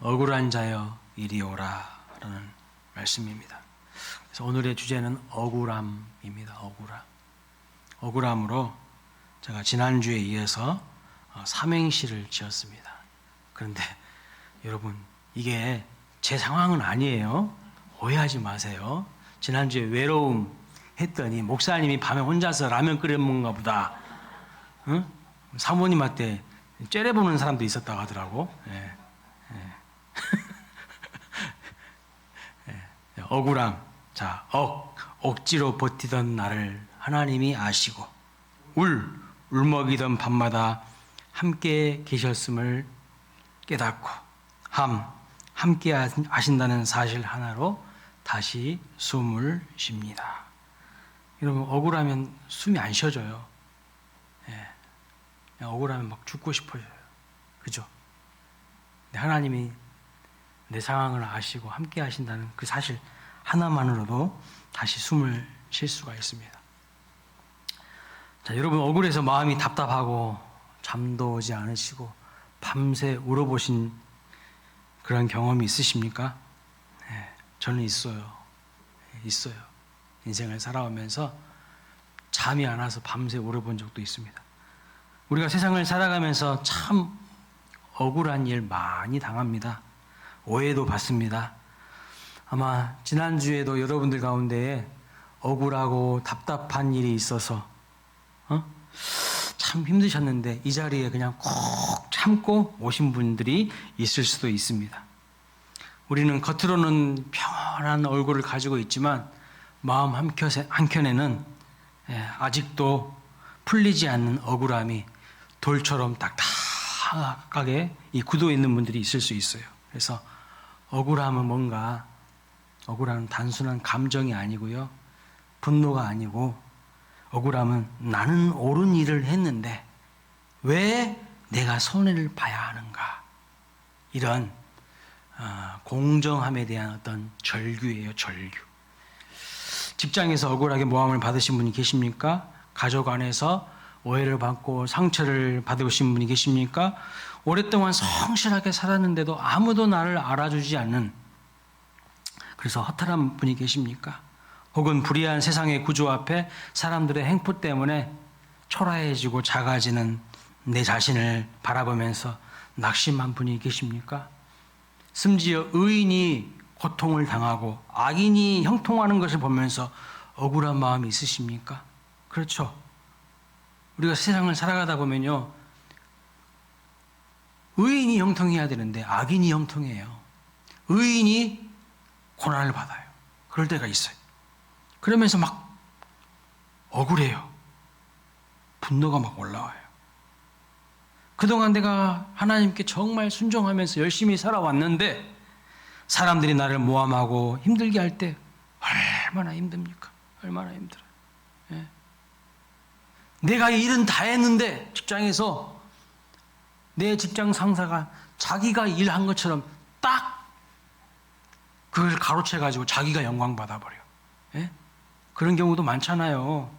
억울한 자여 이리 오라 라는 말씀입니다. 그래서 오늘의 주제는 억울함입니다. 억울함으로 제가 지난주에 이어서 삼행시를 지었습니다. 그런데 여러분, 이게 제 상황은 아니에요. 오해하지 마세요. 지난주에 외로움 했더니 목사님이 밤에 혼자서 라면 끓여 먹는가 보다. 응? 사모님한테 째려보는 사람도 있었다고 하더라고. 예. 예. 억울함. 자, 억지로 버티던 나를 하나님이 아시고 울먹이던 밤마다 함께 계셨음을 깨닫고 함께 하신다는 사실 하나로 다시 숨을 쉽니다. 여러분, 억울하면 숨이 안 쉬어져요. 예. 그냥 억울하면 막 죽고 싶어져요. 그죠? 근데 하나님이 내 상황을 아시고 함께 하신다는 그 사실 하나만으로도 다시 숨을 쉴 수가 있습니다. 자, 여러분, 억울해서 마음이 답답하고 잠도 오지 않으시고 밤새 울어보신 그런 경험이 있으십니까? 네, 저는 있어요. 인생을 살아오면서 잠이 안 와서 밤새 울어본 적도 있습니다. 우리가 세상을 살아가면서 참 억울한 일 많이 당합니다. 오해도 받습니다. 아마 지난주에도 여러분들 가운데 억울하고 답답한 일이 있어서 참 힘드셨는데 이 자리에 그냥 꼭 참고 오신 분들이 있을 수도 있습니다. 우리는 겉으로는 평안한 얼굴을 가지고 있지만 마음 한켠에는 아직도 풀리지 않는 억울함이 돌처럼 딱딱하게 굳어 있는 분들이 있을 수 있어요. 그래서 억울함은 뭔가, 억울함은 단순한 감정이 아니고요, 분노가 아니고, 억울함은 나는 옳은 일을 했는데 왜 내가 손해를 봐야 하는가, 이런 공정함에 대한 어떤 절규예요. 절규. 직장에서 억울하게 모함을 받으신 분이 계십니까? 가족 안에서 오해를 받고 상처를 받으신 분이 계십니까? 오랫동안 성실하게 살았는데도 아무도 나를 알아주지 않는, 그래서 허탈한 분이 계십니까? 혹은 불의한 세상의 구조 앞에 사람들의 행포 때문에 초라해지고 작아지는 내 자신을 바라보면서 낙심한 분이 계십니까? 심지어 의인이 고통을 당하고 악인이 형통하는 것을 보면서 억울한 마음이 있으십니까? 그렇죠. 우리가 세상을 살아가다 보면요, 의인이 형통해야 되는데 악인이 형통해요. 의인이 고난을 받아요. 그럴 때가 있어요. 그러면서 막 억울해요. 분노가 막 올라와요. 그동안 내가 하나님께 정말 순종하면서 열심히 살아왔는데 사람들이 나를 모함하고 힘들게 할 때 얼마나 힘듭니까? 얼마나 힘들어요. 예. 내가 일은 다 했는데 직장에서 내 직장 상사가 자기가 일한 것처럼 딱 그걸 가로채가지고 자기가 영광 받아버려. 예? 그런 경우도 많잖아요.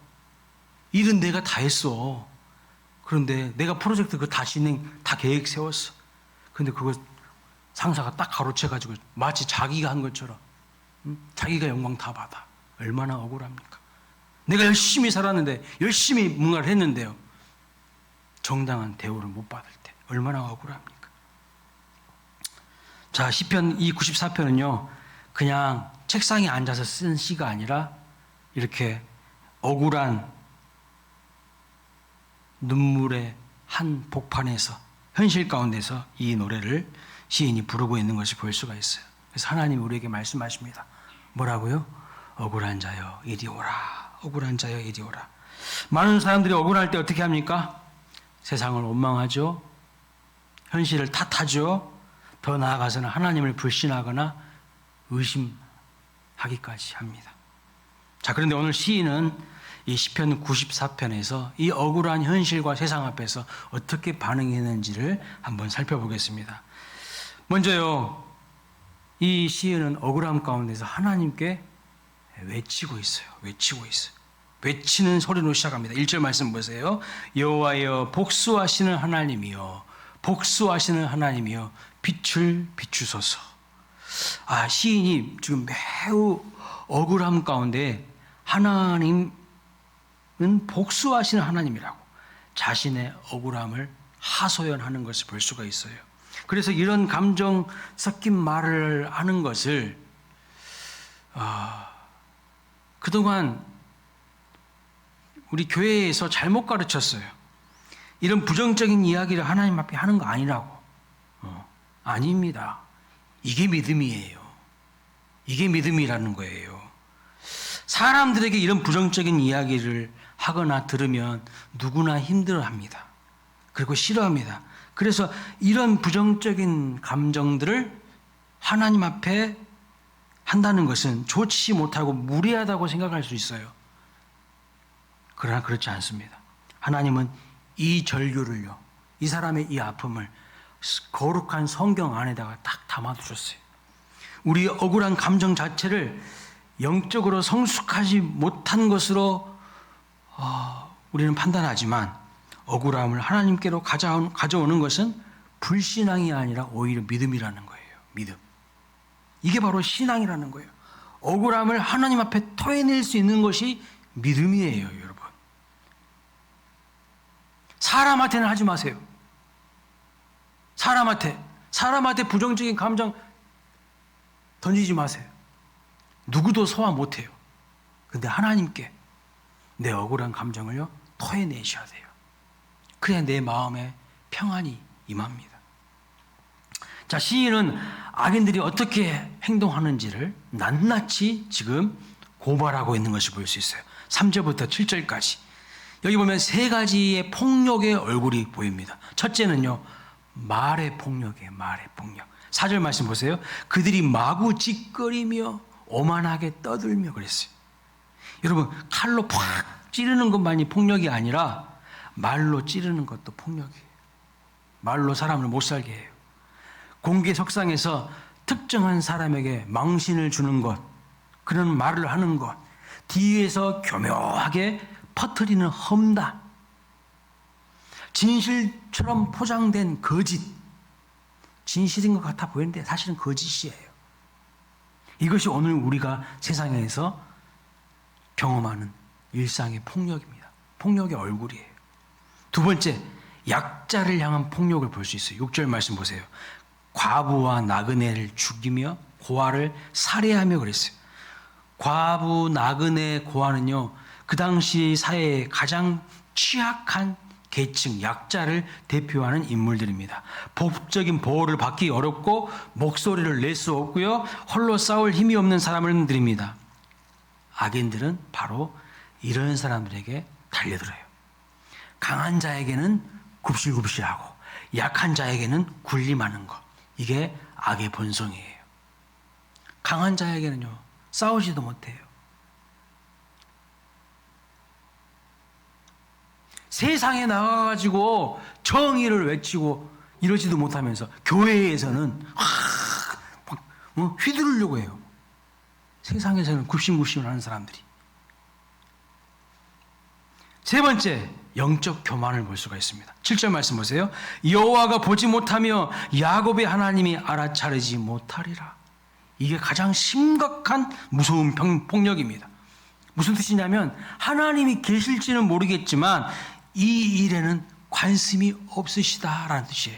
일은 내가 다 했어. 그런데 내가 프로젝트 다 계획 세웠어. 근데 그거 상사가 딱 가로채가지고 마치 자기가 한 것처럼 자기가 영광 다 받아. 얼마나 억울합니까? 내가 열심히 살았는데, 열심히 뭔가를 했는데요, 정당한 대우를 못 받을 때 얼마나 억울합니까? 자, 시편 이 94편은요 그냥 책상에 앉아서 쓴 시가 아니라 이렇게 억울한 눈물의 한 복판에서, 현실 가운데서 이 노래를 시인이 부르고 있는 것을 볼 수가 있어요. 그래서 하나님이 우리에게 말씀하십니다. 뭐라고요? 억울한 자여 이리 오라. 억울한 자여 이리 오라. 많은 사람들이 억울할 때 어떻게 합니까? 세상을 원망하죠. 현실을 탓하죠. 더 나아가서는 하나님을 불신하거나 의심하기까지 합니다. 자, 그런데 오늘 시인은 이 시편 94편에서 이 억울한 현실과 세상 앞에서 어떻게 반응했는지를 한번 살펴보겠습니다. 먼저요, 이 시인은 억울함 가운데서 하나님께 외치고 있어요. 외치는 소리로 시작합니다. 1절 말씀 보세요. 여호와여 복수하시는 하나님이여, 복수하시는 하나님이여, 빛을 비추소서. 시인이 지금 매우 억울함 가운데 하나님은 복수하시는 하나님이라고 자신의 억울함을 하소연하는 것을 볼 수가 있어요. 그래서 이런 감정 섞인 말을 하는 것을 그동안 우리 교회에서 잘못 가르쳤어요. 이런 부정적인 이야기를 하나님 앞에 하는 거 아니라고. 아닙니다. 이게 믿음이에요. 이게 믿음이라는 거예요. 사람들에게 이런 부정적인 이야기를 하거나 들으면 누구나 힘들어합니다. 그리고 싫어합니다. 그래서 이런 부정적인 감정들을 하나님 앞에 한다는 것은 좋지 못하고 무리하다고 생각할 수 있어요. 그러나 그렇지 않습니다. 하나님은 이 절규를요, 이 사람의 이 아픔을 거룩한 성경 안에다가 딱 담아두셨어요. 우리 억울한 감정 자체를 영적으로 성숙하지 못한 것으로 우리는 판단하지만 억울함을 하나님께로 가져오는 것은 불신앙이 아니라 오히려 믿음이라는 거예요. 믿음. 이게 바로 신앙이라는 거예요. 억울함을 하나님 앞에 토해낼 수 있는 것이 믿음이에요, 여러분. 사람한테는 하지 마세요. 사람한테 부정적인 감정 던지지 마세요. 누구도 소화 못해요. 근데 하나님께 내 억울한 감정을요, 토해내셔야 돼요. 그래야 내 마음에 평안이 임합니다. 자, 시인은 악인들이 어떻게 행동하는지를 낱낱이 지금 고발하고 있는 것을 볼 수 있어요. 3절부터 7절까지. 여기 보면 세 가지의 폭력의 얼굴이 보입니다. 첫째는요, 말의 폭력이에요. 말의 폭력. 4절 말씀 보세요. 그들이 마구 짓거리며 오만하게 떠들며 그랬어요. 여러분, 칼로 팍 찌르는 것만이 폭력이 아니라 말로 찌르는 것도 폭력이에요. 말로 사람을 못 살게 해요. 공개석상에서 특정한 사람에게 망신을 주는 것, 그런 말을 하는 것, 뒤에서 교묘하게 퍼뜨리는 험담, 진실처럼 포장된 거짓, 진실인 것 같아 보이는데 사실은 거짓이에요. 이것이 오늘 우리가 세상에서 경험하는 일상의 폭력입니다. 폭력의 얼굴이에요. 두 번째, 약자를 향한 폭력을 볼 수 있어요. 6절 말씀 보세요. 과부와 나그네를 죽이며 고아를 살해하며 그랬어요. 과부, 나그네, 고아는요, 그 당시 사회의 가장 취약한 계층, 약자를 대표하는 인물들입니다. 법적인 보호를 받기 어렵고 목소리를 낼 수 없고요, 홀로 싸울 힘이 없는 사람들입니다. 악인들은 바로 이런 사람들에게 달려들어요. 강한 자에게는 굽실굽실하고 약한 자에게는 군림하는 것, 이게 악의 본성이에요. 강한 자에게는요, 싸우지도 못해요. 세상에 나가가지고 정의를 외치고 이러지도 못하면서 교회에서는 휘두르려고 해요. 세상에서는 굽신굽신을 하는 사람들이. 세 번째, 영적 교만을 볼 수가 있습니다. 7절 말씀 보세요. 여호와가 보지 못하며 야곱의 하나님이 알아차리지 못하리라. 이게 가장 심각한 무서운 폭력입니다. 무슨 뜻이냐면 하나님이 계실지는 모르겠지만 이 일에는 관심이 없으시다라는 뜻이에요.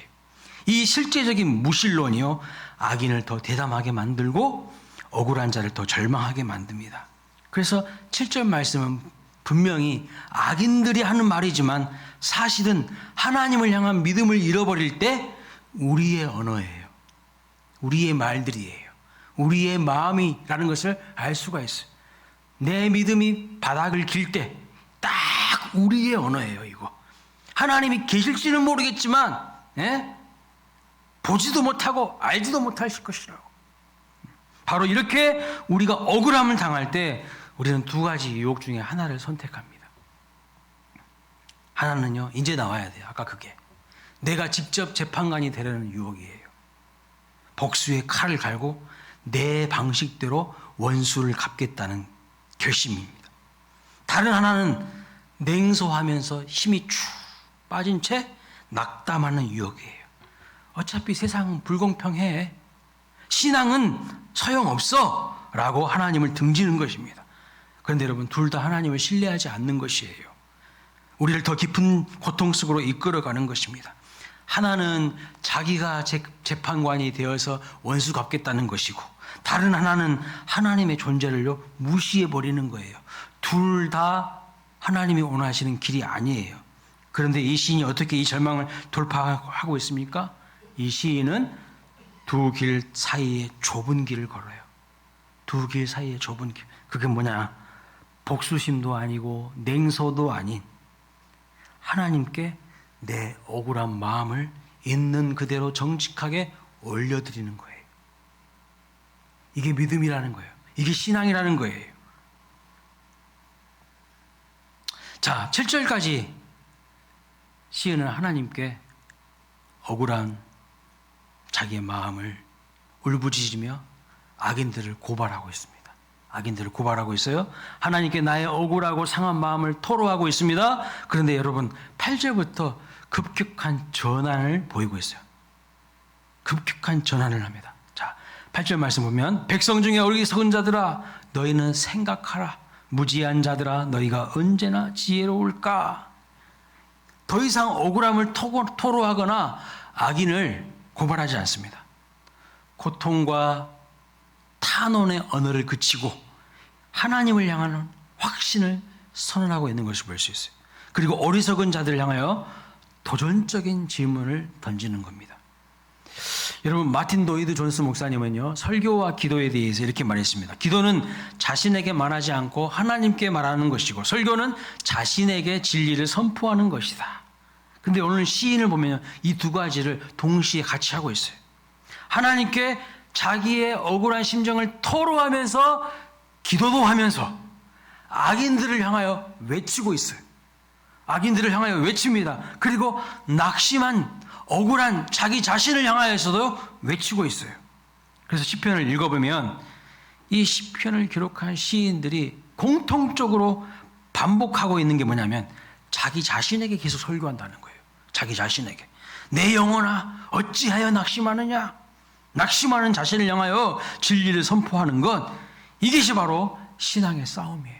이 실제적인 무신론이요, 악인을 더 대담하게 만들고 억울한 자를 더 절망하게 만듭니다. 그래서 7절 말씀은 분명히 악인들이 하는 말이지만 사실은 하나님을 향한 믿음을 잃어버릴 때 우리의 언어예요. 우리의 말들이에요. 우리의 마음이라는 것을 알 수가 있어요. 내 믿음이 바닥을 길 때 딱 우리의 언어예요, 이거. 하나님이 계실지는 모르겠지만 보지도 못하고 알지도 못하실 것이라고. 바로 이렇게 우리가 억울함을 당할 때 우리는 두 가지 유혹 중에 하나를 선택합니다. 하나는요, 이제 나와야 돼요. 아까 그게. 내가 직접 재판관이 되려는 유혹이에요. 복수의 칼을 갈고 내 방식대로 원수를 갚겠다는 결심입니다. 다른 하나는 냉소하면서 힘이 축 빠진 채 낙담하는 유혹이에요. 어차피 세상 불공평해. 신앙은 소용없어. 라고 하나님을 등지는 것입니다. 그런데 여러분, 둘 다 하나님을 신뢰하지 않는 것이에요. 우리를 더 깊은 고통 속으로 이끌어가는 것입니다. 하나는 자기가 재판관이 되어서 원수 갚겠다는 것이고, 다른 하나는 하나님의 존재를 무시해버리는 거예요. 둘 다 하나님이 원하시는 길이 아니에요. 그런데 이 시인이 어떻게 이 절망을 돌파하고 있습니까? 이 시인은 두 길 사이에 좁은 길을 걸어요. 두 길 사이에 좁은 길. 그게 뭐냐? 복수심도 아니고 냉소도 아닌 하나님께 내 억울한 마음을 있는 그대로 정직하게 올려드리는 거예요. 이게 믿음이라는 거예요. 이게 신앙이라는 거예요. 자, 7절까지 시인은 하나님께 억울한 자기의 마음을 울부짖으며 악인들을 고발하고 있습니다. 악인들을 고발하고 있어요. 하나님께 나의 억울하고 상한 마음을 토로하고 있습니다. 그런데 여러분, 8절부터 급격한 전환을 보이고 있어요. 급격한 전환을 합니다. 자, 8절 말씀 보면, 백성 중에 어리석은 자들아 너희는 생각하라. 무지한 자들아 너희가 언제나 지혜로울까. 더 이상 억울함을 토로하거나 악인을 고발하지 않습니다. 고통과 탄원의 언어를 그치고 하나님을 향하는 확신을 선언하고 있는 것을 볼 수 있어요. 그리고 어리석은 자들을 향하여 도전적인 질문을 던지는 겁니다. 여러분, 마틴 로이드 존스 목사님은요, 설교와 기도에 대해서 이렇게 말했습니다. 기도는 자신에게 말하지 않고 하나님께 말하는 것이고, 설교는 자신에게 진리를 선포하는 것이다. 근데 오늘 시인을 보면 이 두 가지를 동시에 같이 하고 있어요. 하나님께 자기의 억울한 심정을 토로하면서 기도도 하면서 악인들을 향하여 외치고 있어요. 악인들을 향하여 외칩니다. 그리고 낙심한 억울한 자기 자신을 향하여서도 외치고 있어요. 그래서 시편을 읽어보면 이 시편을 기록한 시인들이 공통적으로 반복하고 있는 게 뭐냐면 자기 자신에게 계속 설교한다는 거예요. 자기 자신에게. 내 영혼아 어찌하여 낙심하느냐. 낙심하는 자신을 향하여 진리를 선포하는 것, 이것이 바로 신앙의 싸움이에요.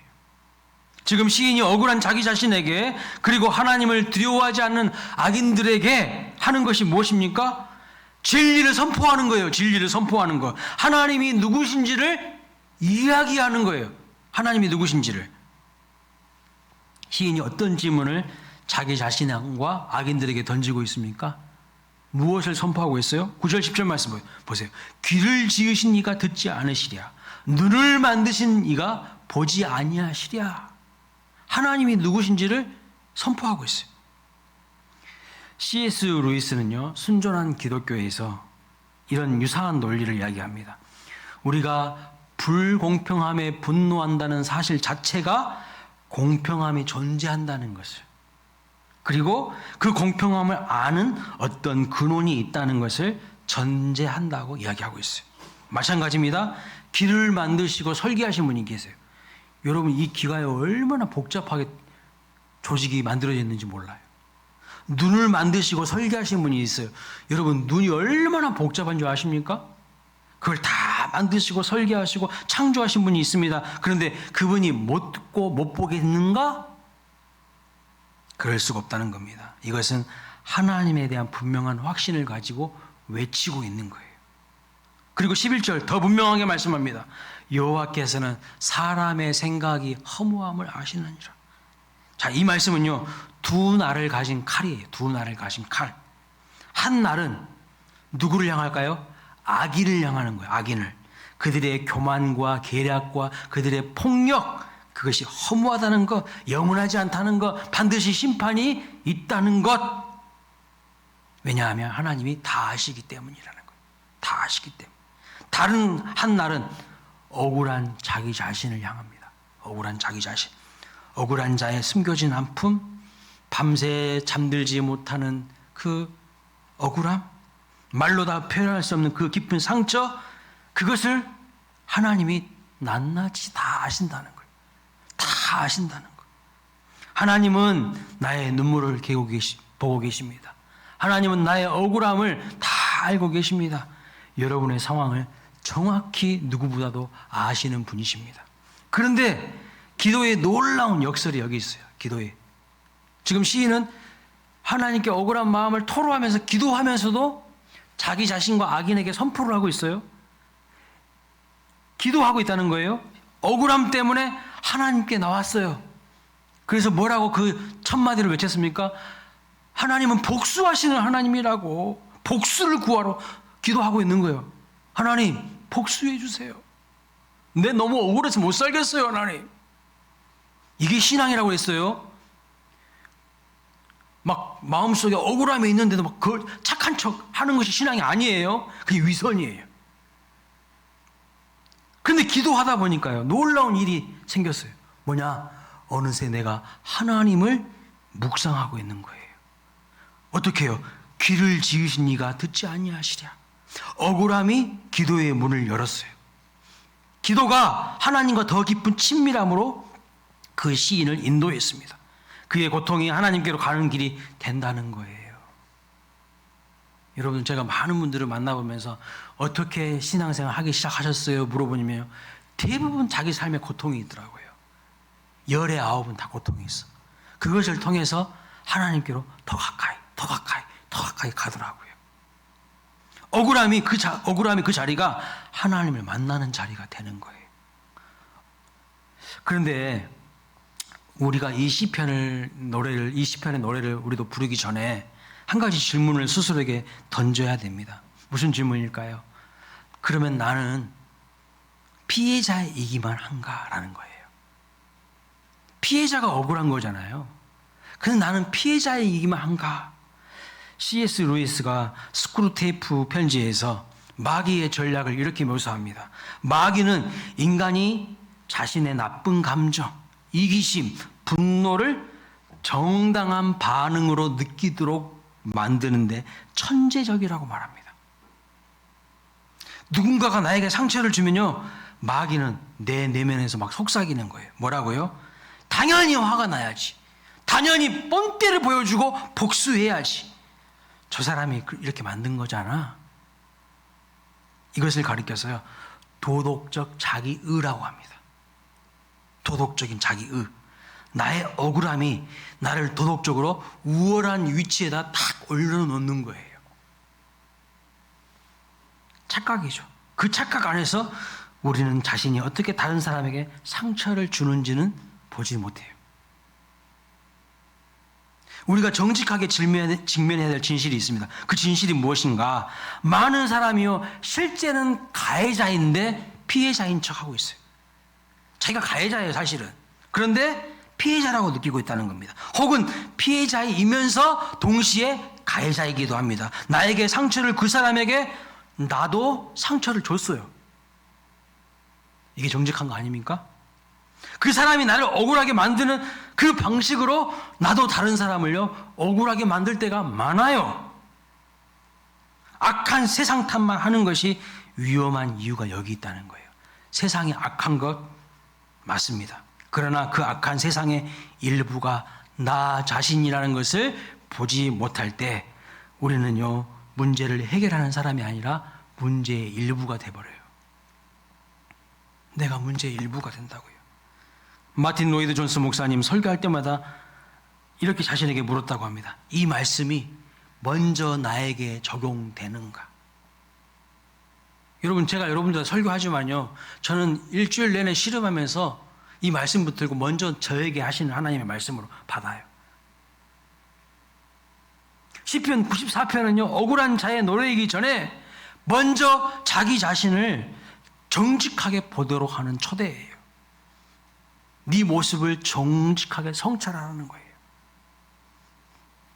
지금 시인이 억울한 자기 자신에게, 그리고 하나님을 두려워하지 않는 악인들에게 하는 것이 무엇입니까? 진리를 선포하는 거예요. 진리를 선포하는 것. 하나님이 누구신지를 이야기하는 거예요. 하나님이 누구신지를. 시인이 어떤 질문을 자기 자신과 악인들에게 던지고 있습니까? 무엇을 선포하고 있어요? 9절 10절 말씀 보세요. 귀를 지으신 이가 듣지 않으시랴. 눈을 만드신 이가 보지 아니하시랴. 하나님이 누구신지를 선포하고 있어요. C.S. 루이스는요, 순전한 기독교에서 이런 유사한 논리를 이야기합니다. 우리가 불공평함에 분노한다는 사실 자체가 공평함이 존재한다는 것을, 그리고 그 공평함을 아는 어떤 근원이 있다는 것을 전제한다고 이야기하고 있어요. 마찬가지입니다. 길을 만드시고 설계하신 분이 계세요. 여러분, 이 기가 얼마나 복잡하게 조직이 만들어졌는지 몰라요. 눈을 만드시고 설계하신 분이 있어요. 여러분, 눈이 얼마나 복잡한 줄 아십니까? 그걸 다 만드시고 설계하시고 창조하신 분이 있습니다. 그런데 그분이 못 듣고 못 보겠는가? 그럴 수가 없다는 겁니다. 이것은 하나님에 대한 분명한 확신을 가지고 외치고 있는 거예요. 그리고 11절 더 분명하게 말씀합니다. 여호와께서는 사람의 생각이 허무함을 아시느니라. 자, 이 말씀은요, 두 날을 가진 칼이에요. 두 날을 가진 칼. 한 날은 누구를 향할까요? 악인을 향하는 거예요. 악인을. 그들의 교만과 계략과 그들의 폭력, 그것이 허무하다는 것, 영원하지 않다는 것, 반드시 심판이 있다는 것. 왜냐하면 하나님이 다 아시기 때문이라는 거예요. 다 아시기 때문에. 다른 한 날은 억울한 자기 자신을 향합니다. 억울한 자기 자신. 억울한 자의 숨겨진 아픔, 밤새 잠들지 못하는 그 억울함, 말로 다 표현할 수 없는 그 깊은 상처, 그것을 하나님이 낱낱이 다 아신다는 거예요. 다 아신다는 것. 하나님은 나의 눈물을 보고 계십니다. 하나님은 나의 억울함을 다 다 알고 계십니다. 여러분의 상황을 정확히 누구보다도 아시는 분이십니다. 그런데 기도의 놀라운 역설이 여기 있어요. 기도에. 지금 시인은 하나님께 억울한 마음을 토로하면서 기도하면서도 자기 자신과 악인에게 선포를 하고 있어요. 기도하고 있다는 거예요. 억울함 때문에 하나님께 나왔어요. 그래서 뭐라고 그 첫 마디를 외쳤습니까? 하나님은 복수하시는 하나님이라고, 복수를 구하러 기도하고 있는 거예요. 하나님, 복수해 주세요. 내 너무 억울해서 못 살겠어요, 하나님. 이게 신앙이라고 했어요. 막 마음속에 억울함이 있는데도 막 그걸 착한 척 하는 것이 신앙이 아니에요. 그게 위선이에요. 그런데 기도하다 보니까요, 놀라운 일이 생겼어요. 뭐냐? 어느새 내가 하나님을 묵상하고 있는 거예요. 어떻게 해요? 귀를 지으신 이가 듣지 아니하시랴. 억울함이 기도의 문을 열었어요. 기도가 하나님과 더 깊은 친밀함으로 그 시인을 인도했습니다. 그의 고통이 하나님께로 가는 길이 된다는 거예요. 여러분, 제가 많은 분들을 만나보면서 어떻게 신앙생활 하기 시작하셨어요? 물어보면 대부분 자기 삶에 고통이 있더라고요. 열의 9은 다 고통이 있어. 그것을 통해서 하나님께로 더 가까이 가더라고요. 억울함이 그 자리가 하나님을 만나는 자리가 되는 거예요. 그런데 우리가 이 시편의 노래를 우리도 부르기 전에 한 가지 질문을 스스로에게 던져야 됩니다. 무슨 질문일까요? 그러면 나는 피해자이기만 한가라는 거예요. 피해자가 억울한 거잖아요. 그래서 나는 피해자이기만 한가? C.S. 루이스가 스크루테이프 편지에서 마귀의 전략을 이렇게 묘사합니다. 마귀는 인간이 자신의 나쁜 감정, 이기심, 분노를 정당한 반응으로 느끼도록 만드는데 천재적이라고 말합니다. 누군가가 나에게 상처를 주면요, 마귀는 내 내면에서 막 속삭이는 거예요. 뭐라고요? 당연히 화가 나야지. 당연히 뻔때를 보여주고 복수해야지. 저 사람이 이렇게 만든 거잖아. 이것을 가리켜서요, 도덕적 자기의라고 합니다. 도덕적인 자기의. 나의 억울함이 나를 도덕적으로 우월한 위치에다 탁 올려놓는 거예요. 착각이죠. 그 착각 안에서 우리는 자신이 어떻게 다른 사람에게 상처를 주는지는 보지 못해요. 우리가 정직하게 직면해야 될 진실이 있습니다. 그 진실이 무엇인가? 많은 사람이요, 실제는 가해자인데 피해자인 척하고 있어요. 자기가 가해자예요, 사실은. 그런데 피해자라고 느끼고 있다는 겁니다. 혹은 피해자이면서 동시에 가해자이기도 합니다. 나에게 상처를 그 사람에게 나도 상처를 줬어요. 이게 정직한 거 아닙니까? 그 사람이 나를 억울하게 만드는 그 방식으로 나도 다른 사람을요, 억울하게 만들 때가 많아요. 악한 세상 탓만 하는 것이 위험한 이유가 여기 있다는 거예요. 세상이 악한 것 맞습니다. 그러나 그 악한 세상의 일부가 나 자신이라는 것을 보지 못할 때 우리는요, 문제를 해결하는 사람이 아니라 문제의 일부가 돼버려요. 내가 문제의 일부가 된다고요. 마틴 로이드 존스 목사님 설교할 때마다 이렇게 자신에게 물었다고 합니다. 이 말씀이 먼저 나에게 적용되는가? 여러분, 제가 여러분들 설교하지만요, 저는 일주일 내내 씨름하면서 이 말씀 붙들고 먼저 저에게 하시는 하나님의 말씀으로 받아요. 시편 94편은요, 억울한 자의 노래이기 전에 먼저 자기 자신을 정직하게 보도록 하는 초대예요. 네 모습을 정직하게 성찰하라는 거예요.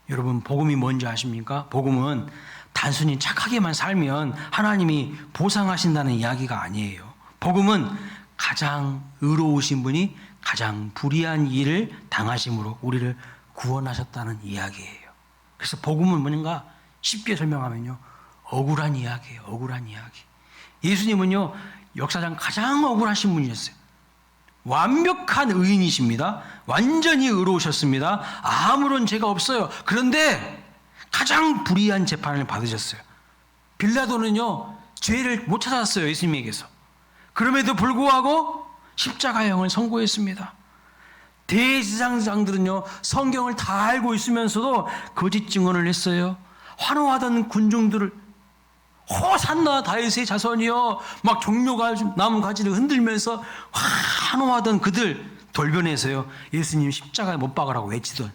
여러분, 복음이 뭔지 아십니까? 복음은 단순히 착하게만 살면 하나님이 보상하신다는 이야기가 아니에요. 복음은 가장 의로우신 분이 가장 불의한 일을 당하심으로 우리를 구원하셨다는 이야기예요. 그래서 복음은 뭔가 쉽게 설명하면요, 억울한 이야기예요. 억울한 이야기. 예수님은요, 역사상 가장 억울하신 분이었어요. 완벽한 의인이십니다. 완전히 의로우셨습니다. 아무런 죄가 없어요. 그런데 가장 불의한 재판을 받으셨어요. 빌라도는요, 죄를 못 찾았어요, 예수님에게서. 그럼에도 불구하고 십자가형을 선고했습니다. 대제사장들은요, 성경을 다 알고 있으면서도 거짓 증언을 했어요. 환호하던 군중들을, 호산나 다윗의 자손이여, 막 종려가 나무 가지를 흔들면서 환호하던 그들 돌변해서요, 예수님 십자가에 못 박으라고 외치던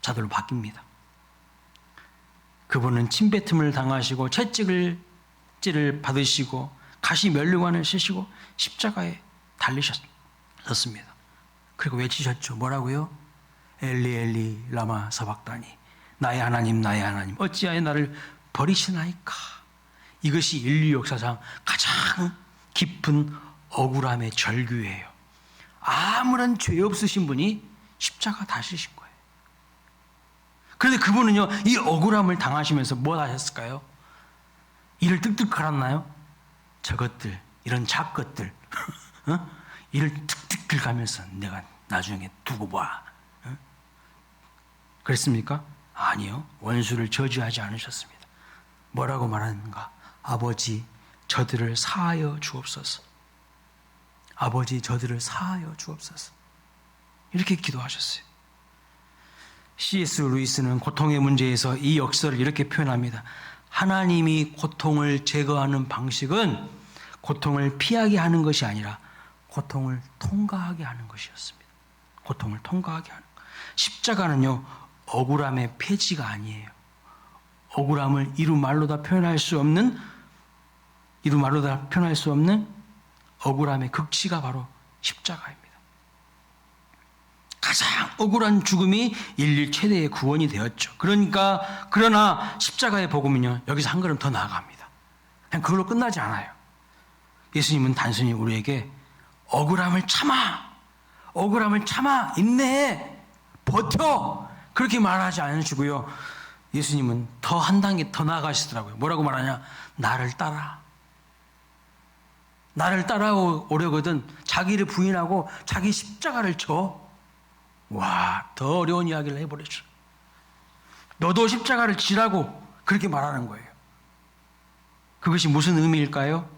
자들로 바뀝니다. 그분은 침뱉음을 당하시고 채찍을 받으시고 가시 면류관을 쓰시고 십자가에 달리셨습니다. 그리고 외치셨죠. 뭐라고요? 엘리 엘리 라마 사박다니, 나의 하나님 어찌하여 나를 버리시나이까. 이것이 인류 역사상 가장 깊은 억울함의 절규예요. 아무런 죄 없으신 분이 십자가 다시신 거예요. 그런데 그분은요, 이 억울함을 당하시면서 뭘 하셨을까요? 이를 뜩뜩 갈았나요? 저것들, 이런 작것들, 이를 툭툭 긁으면서 내가 나중에 두고 봐. 그랬습니까? 아니요. 원수를 저주하지 않으셨습니다. 뭐라고 말하는가? 아버지, 저들을 사하여 주옵소서. 아버지, 저들을 사하여 주옵소서. 이렇게 기도하셨어요. C.S. 루이스는 고통의 문제에서 이 역설을 이렇게 표현합니다. 하나님이 고통을 제거하는 방식은 고통을 피하게 하는 것이 아니라 고통을 통과하게 하는 것이었습니다. 고통을 통과하게 하는 것. 십자가는요, 억울함의 폐지가 아니에요. 억울함을 이루말로 다 표현할 수 없는 억울함의 극치가 바로 십자가입니다. 가장 억울한 죽음이 인류 최대의 구원이 되었죠. 그러나 십자가의 복음은요, 여기서 한 걸음 더 나아갑니다. 그냥 그걸로 끝나지 않아요. 예수님은 단순히 우리에게 억울함을 참아, 인내해, 버텨, 그렇게 말하지 않으시고요. 예수님은 더 한 단계 더 나아가시더라고요. 뭐라고 말하냐? 나를 따라오려거든 자기를 부인하고 자기 십자가를 져. 와, 더 어려운 이야기를 해버렸죠. 너도 십자가를 지라고 그렇게 말하는 거예요. 그것이 무슨 의미일까요?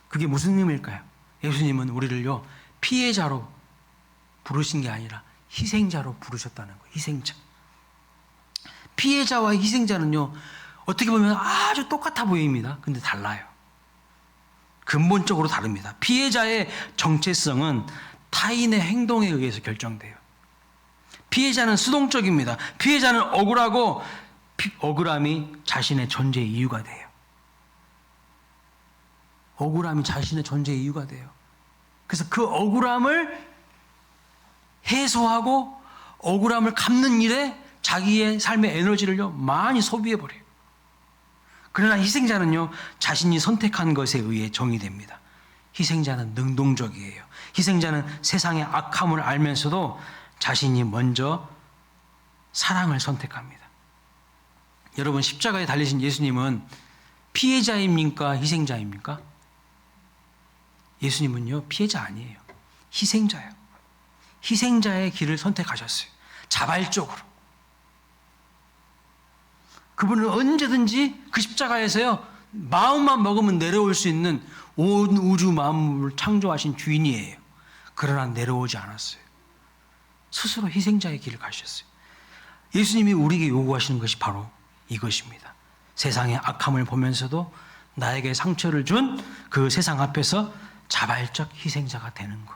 그게 무슨 의미일까요? 예수님은 우리를요, 피해자로 부르신 게 아니라 희생자로 부르셨다는 거예요. 희생자. 피해자와 희생자는요, 어떻게 보면 아주 똑같아 보입니다. 근데 달라요. 근본적으로 다릅니다. 피해자의 정체성은 타인의 행동에 의해서 결정돼요. 피해자는 수동적입니다. 피해자는 억울하고 억울함이 자신의 존재의 이유가 돼요. 억울함이 자신의 존재의 이유가 돼요. 그래서 그 억울함을 해소하고 억울함을 갚는 일에 자기의 삶의 에너지를요, 많이 소비해버려요. 그러나 희생자는요, 자신이 선택한 것에 의해 정의됩니다. 희생자는 능동적이에요. 희생자는 세상의 악함을 알면서도 자신이 먼저 사랑을 선택합니다. 여러분, 십자가에 달리신 예수님은 피해자입니까? 희생자입니까? 예수님은요, 피해자 아니에요. 희생자예요. 희생자의 길을 선택하셨어요. 자발적으로. 그분은 언제든지 그 십자가에서요, 마음만 먹으면 내려올 수 있는 온 우주 만물을 창조하신 주인이에요. 그러나 내려오지 않았어요. 스스로 희생자의 길을 가셨어요. 예수님이 우리에게 요구하시는 것이 바로 이것입니다. 세상의 악함을 보면서도 나에게 상처를 준 그 세상 앞에서 자발적 희생자가 되는 것.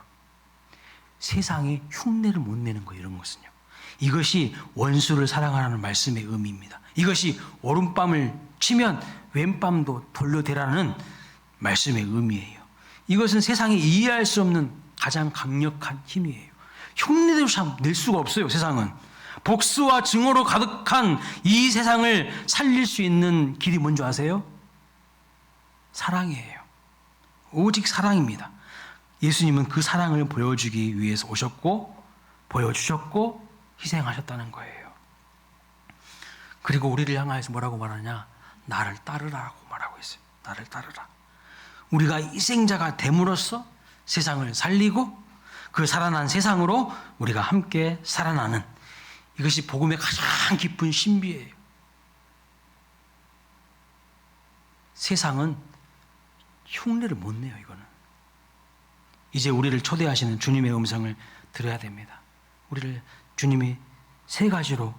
세상에 흉내를 못 내는 거, 이런 것은요. 이것이 원수를 사랑하라는 말씀의 의미입니다. 이것이 오른밤을 치면 왼밤도 돌려대라는 말씀의 의미예요. 이것은 세상이 이해할 수 없는 가장 강력한 힘이에요. 흉내도 참 낼 수가 없어요, 세상은. 복수와 증오로 가득한 이 세상을 살릴 수 있는 길이 뭔지 아세요? 사랑이에요. 오직 사랑입니다. 예수님은 그 사랑을 보여주기 위해서 오셨고, 보여주셨고, 희생하셨다는 거예요. 그리고 우리를 향하여서 뭐라고 말하냐? 나를 따르라고 말하고 있어요. 나를 따르라. 우리가 희생자가 됨으로써 세상을 살리고 그 살아난 세상으로 우리가 함께 살아나는, 이것이 복음의 가장 깊은 신비예요. 세상은 흉내를 못 내요. 이거는 이제 우리를 초대하시는 주님의 음성을 들어야 됩니다. 우리를 주님이 세 가지로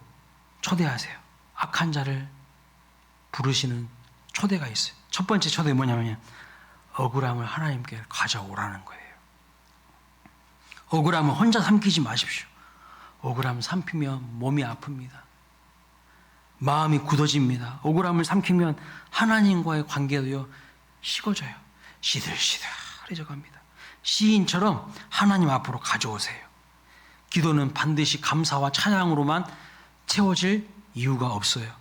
초대하세요. 악한 자를 부르시는 초대가 있어요. 첫 번째 초대가 뭐냐면 억울함을 하나님께 가져오라는 거예요. 억울함을 혼자 삼키지 마십시오. 억울함 삼키면 몸이 아픕니다. 마음이 굳어집니다. 억울함을 삼키면 하나님과의 관계도요 식어져요. 시들시들해져 갑니다. 시인처럼 하나님 앞으로 가져오세요. 기도는 반드시 감사와 찬양으로만 채워질 이유가 없어요.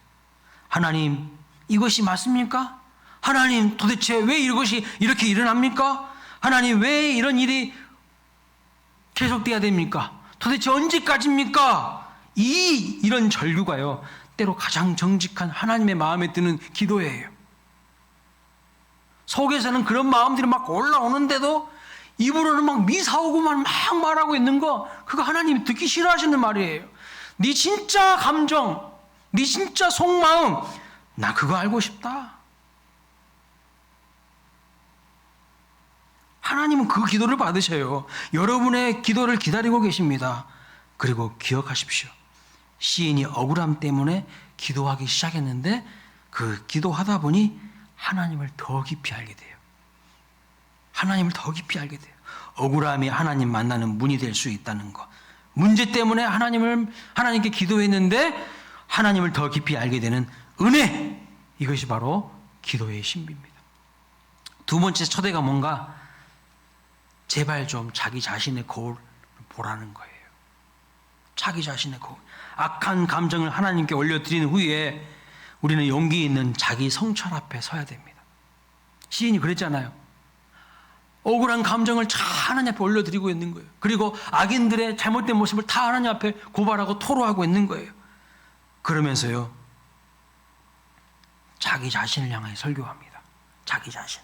하나님, 이것이 맞습니까? 하나님, 도대체 왜 이것이 이렇게 일어납니까? 하나님, 왜 이런 일이 계속돼야 됩니까? 도대체 언제까지입니까? 이런 절규가요, 때로 가장 정직한 하나님의 마음에 드는 기도예요. 속에서는 그런 마음들이 막 올라오는데도 입으로는 막 미사오고만 막 말하고 있는 거, 그거 하나님이 듣기 싫어하시는 말이에요. 네 진짜 감정, 네 진짜 속마음, 나 그거 알고 싶다. 하나님은 그 기도를 받으셔요. 여러분의 기도를 기다리고 계십니다. 그리고 기억하십시오. 시인이 억울함 때문에 기도하기 시작했는데 그 기도하다 보니 하나님을 더 깊이 알게 돼요. 하나님을 더 깊이 알게 돼요. 억울함이 하나님 만나는 문이 될 수 있다는 것. 문제 때문에 하나님께 기도했는데 하나님을 더 깊이 알게 되는 은혜. 이것이 바로 기도의 신비입니다. 두 번째 초대가 뭔가? 제발 좀 자기 자신의 거울을 보라는 거예요. 자기 자신의 거울. 악한 감정을 하나님께 올려드린 후에 우리는 용기 있는 자기 성찰 앞에 서야 됩니다. 시인이 그랬잖아요. 억울한 감정을 다 하나님 앞에 올려드리고 있는 거예요. 그리고 악인들의 잘못된 모습을 다 하나님 앞에 고발하고 토로하고 있는 거예요. 그러면서요, 자기 자신을 향해 설교합니다. 자기 자신.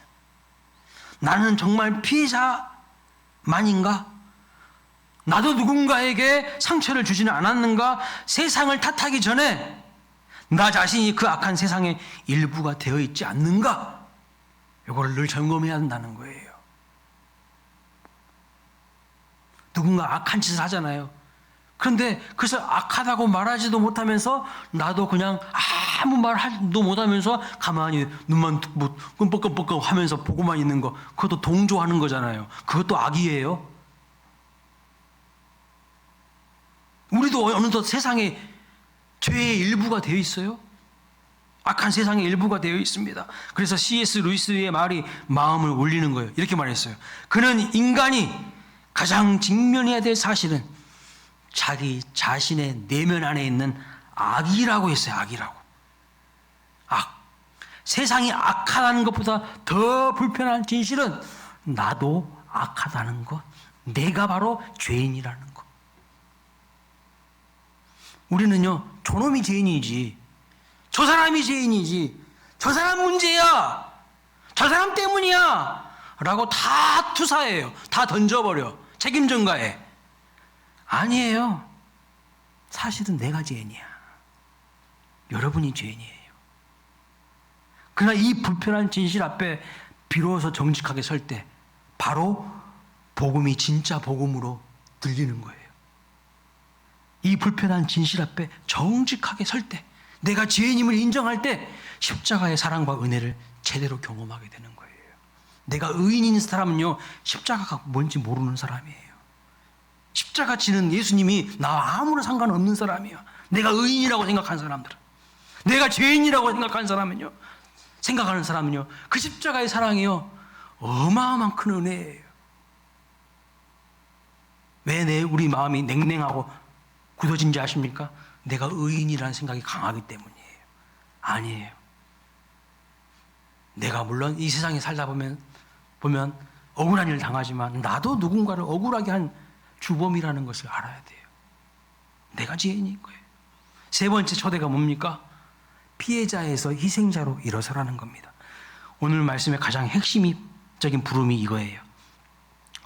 나는 정말 피해자만인가? 나도 누군가에게 상처를 주지는 않았는가? 세상을 탓하기 전에 나 자신이 그 악한 세상의 일부가 되어 있지 않는가? 이걸 늘 점검해야 한다는 거예요. 누군가 악한 짓을 하잖아요. 그런데 그것을 악하다고 말하지도 못하면서 나도 그냥 아무 말도 못하면서 가만히 눈만 끔뻑끔뻑 하면서 보고만 있는 거, 그것도 동조하는 거잖아요. 그것도 악이에요. 우리도 어느덧 세상에 죄의 일부가 되어 있어요. 악한 세상의 일부가 되어 있습니다. 그래서 C.S. 루이스의 말이 마음을 울리는 거예요. 이렇게 말했어요. 그는 인간이 가장 직면해야 될 사실은 자기 자신의 내면 안에 있는 악이라고 했어요. 악이라고. 악. 세상이 악하다는 것보다 더 불편한 진실은 나도 악하다는 것. 내가 바로 죄인이라는 것. 우리는요, 저놈이 죄인이지, 저 사람이 죄인이지, 저 사람 문제야, 저 사람 때문이야 라고 다 투사해요. 다 던져버려. 책임 전가해. 아니에요. 사실은 내가 죄인이야. 여러분이 죄인이에요. 그러나 이 불편한 진실 앞에 비로소 정직하게 설 때 바로 복음이 진짜 복음으로 들리는 거예요. 이 불편한 진실 앞에 정직하게 설 때, 내가 죄인임을 인정할 때 십자가의 사랑과 은혜를 제대로 경험하게 되는 거예요. 내가 의인인 사람은요, 십자가가 뭔지 모르는 사람이에요. 십자가 지는 예수님이 나와 아무런 상관없는 사람이야. 내가 의인이라고 생각한 사람들은, 내가 죄인이라고 생각한 사람은요, 생각하는 사람은요, 그 십자가의 사랑이요, 어마어마한 큰 은혜예요. 왜 우리 마음이 냉랭하고 굳어진지 아십니까? 내가 의인이라는 생각이 강하기 때문이에요. 아니에요. 내가 물론 이 세상에 살다 보면 억울한 일을 당하지만 나도 누군가를 억울하게 한 주범이라는 것을 알아야 돼요. 내가 죄인인 거예요. 세 번째 초대가 뭡니까? 피해자에서 희생자로 일어서라는 겁니다. 오늘 말씀의 가장 핵심적인 부름이 이거예요.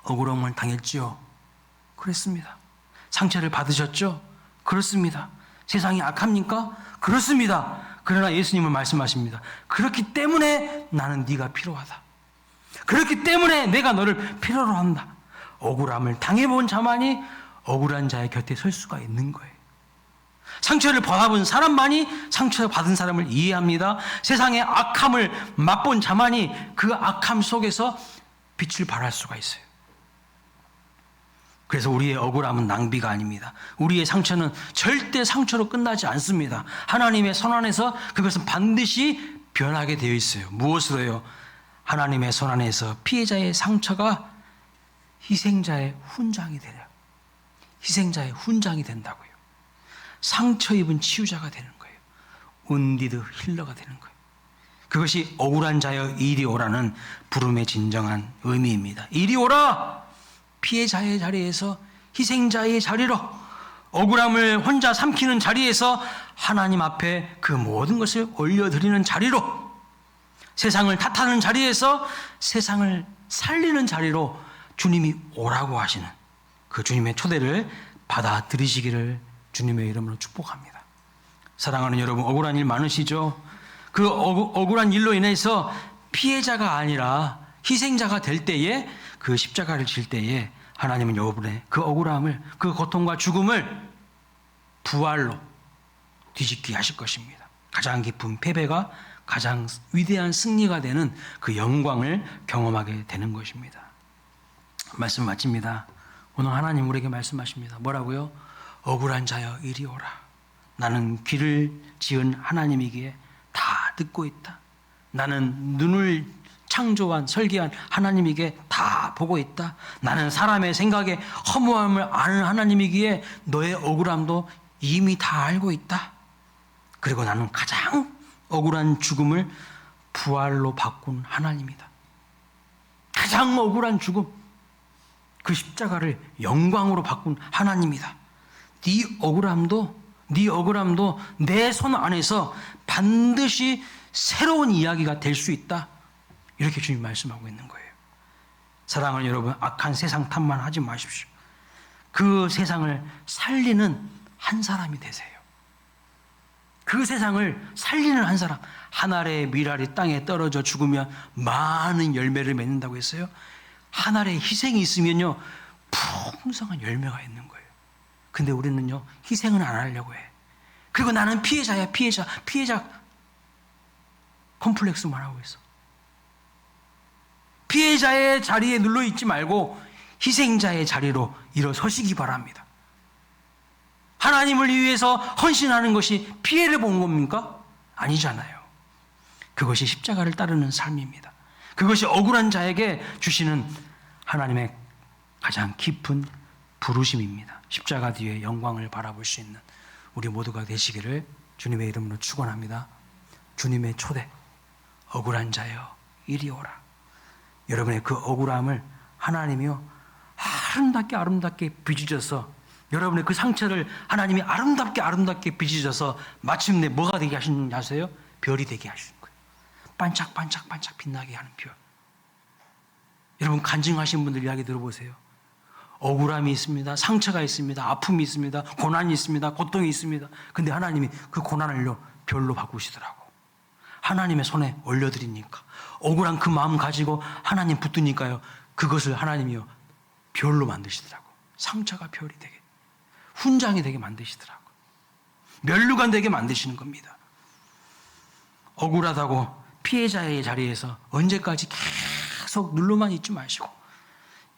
억울함을 당했지요? 그렇습니다. 상처를 받으셨죠? 그렇습니다. 세상이 악합니까? 그렇습니다. 그러나 예수님은 말씀하십니다. 그렇기 때문에 나는 네가 필요하다. 그렇기 때문에 내가 너를 필요로 한다. 억울함을 당해본 자만이 억울한 자의 곁에 설 수가 있는 거예요. 상처를 받아본 사람만이 상처받은 사람을 이해합니다. 세상의 악함을 맛본 자만이 그 악함 속에서 빛을 발할 수가 있어요. 그래서 우리의 억울함은 낭비가 아닙니다. 우리의 상처는 절대 상처로 끝나지 않습니다. 하나님의 손 안에서 그것은 반드시 변하게 되어 있어요. 무엇으로요? 하나님의 손 안에서 피해자의 상처가 희생자의 훈장이 되려. 희생자의 훈장이 된다고요. 상처 입은 치유자가 되는 거예요. 운디드 힐러가 되는 거예요. 그것이 억울한 자여 이리 오라는 부름의 진정한 의미입니다. 이리 오라! 피해자의 자리에서 희생자의 자리로, 억울함을 혼자 삼키는 자리에서 하나님 앞에 그 모든 것을 올려드리는 자리로, 세상을 탓하는 자리에서 세상을 살리는 자리로 주님이 오라고 하시는 그 주님의 초대를 받아들이시기를 주님의 이름으로 축복합니다. 사랑하는 여러분, 억울한 일 많으시죠? 그 억울한 일로 인해서 피해자가 아니라 희생자가 될 때에, 그 십자가를 질 때에 하나님은 여러분의 그 억울함을, 그 고통과 죽음을 부활로 뒤집게 하실 것입니다. 가장 깊은 패배가 가장 위대한 승리가 되는 그 영광을 경험하게 되는 것입니다. 말씀 마칩니다. 오늘 하나님 우리에게 말씀하십니다. 뭐라고요? 억울한 자여 이리 오라. 나는 귀를 지은 하나님이기에 다 듣고 있다. 나는 눈을 창조한 설계한 하나님이기에 다 보고 있다. 나는 사람의 생각에 허무함을 아는 하나님이기에 너의 억울함도 이미 다 알고 있다. 그리고 나는 가장 억울한 죽음을 부활로 바꾼 하나님이다. 가장 억울한 죽음, 그 십자가를 영광으로 바꾼 하나님이다. 네 억울함도 내 손 안에서 반드시 새로운 이야기가 될 수 있다. 이렇게 주님 말씀하고 있는 거예요. 사랑하는 여러분, 악한 세상 탓만 하지 마십시오. 그 세상을 살리는 한 사람이 되세요. 그 세상을 살리는 한 사람. 한 알의 밀알이 땅에 떨어져 죽으면 많은 열매를 맺는다고 했어요. 한 알의 희생이 있으면요, 풍성한 열매가 있는 거예요. 근데 우리는요, 희생은 안 하려고 해. 그리고 나는 피해자야, 피해자 컴플렉스만 하고 있어. 피해자의 자리에 눌러 있지 말고 희생자의 자리로 일어서시기 바랍니다. 하나님을 위해서 헌신하는 것이 피해를 본 겁니까? 아니잖아요. 그것이 십자가를 따르는 삶입니다. 그것이 억울한 자에게 주시는 하나님의 가장 깊은 부르심입니다. 십자가 뒤에 영광을 바라볼 수 있는 우리 모두가 되시기를 주님의 이름으로 축원합니다. 주님의 초대, 억울한 자여 이리 오라. 여러분의 그 억울함을 하나님이요 아름답게 빚으셔서, 여러분의 그 상처를 하나님이 아름답게 빚으셔서 마침내 뭐가 되게 하시는지 아세요? 별이 되게 하시는 거예요. 반짝반짝 빛나게 하는 별. 여러분, 간증하신 분들 이야기 들어보세요. 억울함이 있습니다. 상처가 있습니다. 아픔이 있습니다. 고난이 있습니다. 고통이 있습니다. 근데 하나님이 그 고난을요 별로 바꾸시더라고. 하나님의 손에 올려드리니까, 억울한 그 마음 가지고 하나님 붙드니까요, 그것을 하나님이요 별로 만드시더라고. 상처가 별이 되게, 훈장이 되게 만드시더라고. 면류관 되게 만드시는 겁니다. 억울하다고 피해자의 자리에서 언제까지 계속 눌러만 있지 마시고,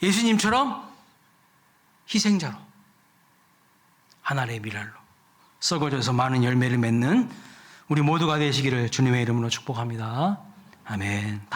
예수님처럼 희생자로, 하나의 밀알로 썩어져서 많은 열매를 맺는 우리 모두가 되시기를 주님의 이름으로 축복합니다. 아멘.